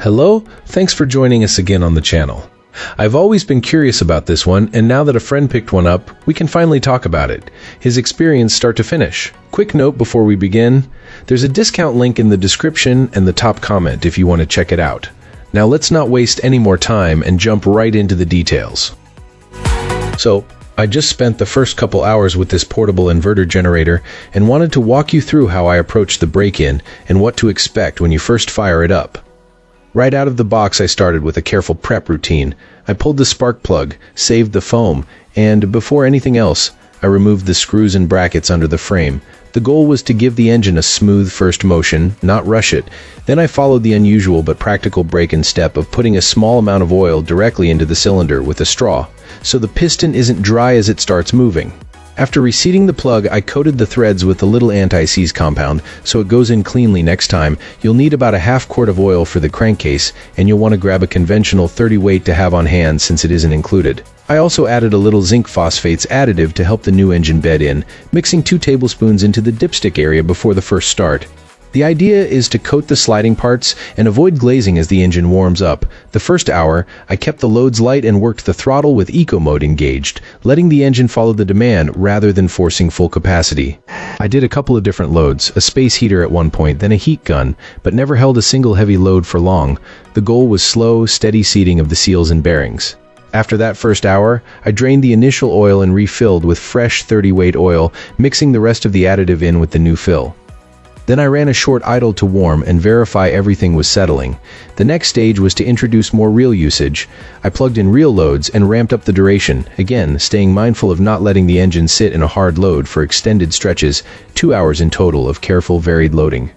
Hello, thanks for joining us again on the channel. I've always been curious about this one, and now that a friend picked one up, we can finally talk about it. His experience start to finish. Quick note before we begin, there's a discount link in the description and the top comment if you want to check it out. Now let's not waste any more time and jump right into the details. So, I just spent the first couple hours with this portable inverter generator and wanted to walk you through how I approached the break-in and what to expect when you first fire it up. Right out of the box, I started with a careful prep routine. I pulled the spark plug, saved the foam, and before anything else, I removed the screws and brackets under the frame. The goal was to give the engine a smooth first motion, not rush it. Then I followed the unusual but practical break-in step of putting a small amount of oil directly into the cylinder with a straw, so the piston isn't dry as it starts moving. After reseating the plug, I coated the threads with a little anti-seize compound so it goes in cleanly next time. You'll need about a half quart of oil for the crankcase, and you'll want to grab a conventional 30 weight to have on hand since it isn't included. I also added a little zinc phosphates additive to help the new engine bed in, mixing 2 tablespoons into the dipstick area before the first start. The idea is to coat the sliding parts and avoid glazing as the engine warms up. The first hour, I kept the loads light and worked the throttle with eco mode engaged, letting the engine follow the demand rather than forcing full capacity. I did a couple of different loads, a space heater at one point, then a heat gun, but never held a single heavy load for long. The goal was slow, steady seating of the seals and bearings. After that first hour, I drained the initial oil and refilled with fresh 30 weight oil, mixing the rest of the additive in with the new fill. Then I ran a short idle to warm and verify everything was settling. The next stage was to introduce more real usage. I plugged in real loads and ramped up the duration, again staying mindful of not letting the engine sit in a hard load for extended stretches, 2 hours in total of careful varied loading.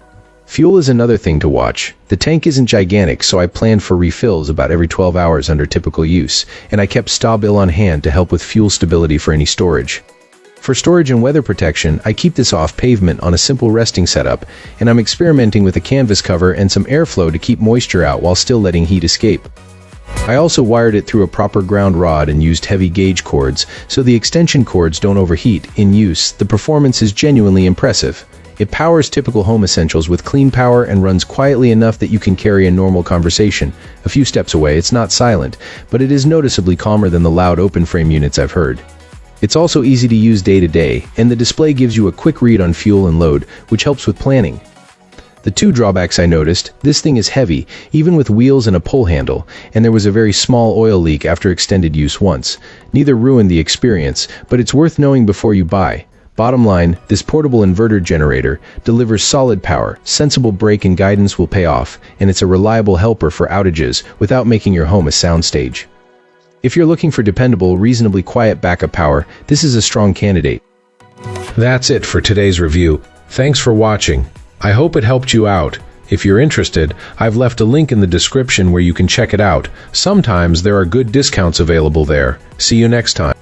Fuel is another thing to watch. The tank isn't gigantic, so I planned for refills about every 12 hours under typical use, and I kept Stabil on hand to help with fuel stability for any storage. For storage and weather protection, I keep this off pavement on a simple resting setup, and I'm experimenting with a canvas cover and some airflow to keep moisture out while still letting heat escape. I also wired it through a proper ground rod and used heavy gauge cords, so the extension cords don't overheat. In use, the performance is genuinely impressive. It powers typical home essentials with clean power and runs quietly enough that you can carry a normal conversation. A few steps away, it's not silent, but it is noticeably calmer than the loud open frame units I've heard. It's also easy to use day to day, and the display gives you a quick read on fuel and load, which helps with planning. The 2 drawbacks I noticed: this thing is heavy, even with wheels and a pull handle, and there was a very small oil leak after extended use once. Neither ruined the experience, but it's worth knowing before you buy. Bottom line, this portable inverter generator delivers solid power, sensible brake and guidance will pay off, and it's a reliable helper for outages without making your home a soundstage. If you're looking for dependable, reasonably quiet backup power, this is a strong candidate. That's it for today's review. Thanks for watching. I hope it helped you out. If you're interested, I've left a link in the description where you can check it out. Sometimes there are good discounts available there. See you next time.